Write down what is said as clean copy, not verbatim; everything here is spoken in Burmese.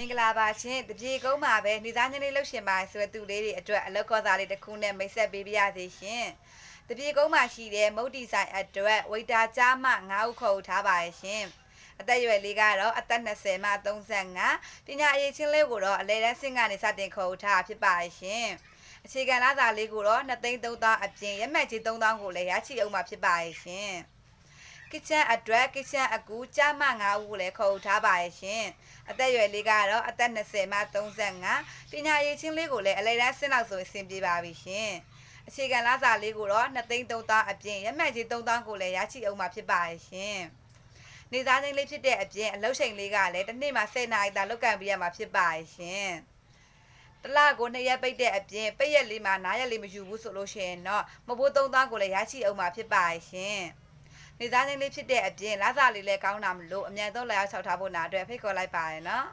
မင်္ဂလာပါရှင်တပြေကုန်းမှာပဲနေသားချင်းလေးလှုပ်ရှင်ပါဆိုတဲ့သူလေးတွေအတွက်အလောက်ကောသားလေးတစ်ခုနဲ့မိတ်ဆက်ပေးပြရစီရှင်တပြေကုန်းမှာရှိတဲ့မုတ်တီဆိုင်အတွက်ဝေတာကြားမှ9ဦးခေါ်ထားပါရဲ့ရှင်အသက်အရွယ်လေးကတော့အသက်20မှ35ပညာအရေးချင်းလေးကိုတော့အလဲတန်းစင်ကနေစတင်ခေါ်ထားဖြစ်ပါရဲ့ရှင်အခြေခံလာစာလေးကိုတော့2,300အပြင်ရက်မှတ်ကြီး3,000ကိုလည်းရရှိအောင်မှာဖြစ်ပါရဲ့ရှင်ကစ်ချန်အတွက်ကစ်ချန်အကူကြားမှ9ဦးကိုလည်းခေါ်ထားပါရဲ့ရှင်အသက်အရွယ်လေးကတော့အသက်20မှ35ပညာရေးချင်းလေးကိုလည်းအလဲတန်းဆင်းလောက်ဆိုအဆင်ပြေပါပြီရှင်အခြေခံလာစာလေးကိုတော့2,300အပြင်ရက်မှတ်ကြီး3,000ကိုလည်းရရှိအောင်မှာဖြစ်ပါရဲ့ရှင်နေသားချင်းလေးဖြစ်တဲ့အပြင်အလုပ်ချိန်လေးကလည်းတစ်နေ့မှာ10နာရီသာလုပ်ကံပေးရမှာဖြစ်ပါရဲ့ရှင်တလကို2ရက်ပိတ်တဲ့အပြင်ပိတ်ရက်လေးမှာ9ရက်လေးမယူဘူးဆိုလို့ရှိရင်တော့မဘိုး3,000ကိုလည်းရရှိအောင်မှာဖြစ်ပါရဲ့ရှင်နေသားချင်းလေးဖြစ်တဲ့အပြင်လာစာလေးလည်းကောင်းတာမလို့အမြန်ဆုံးလာရောက်ချောက်ထားဖို့နာအတွက်ဖိတ်ခေါ်လိုက်ပါရနော်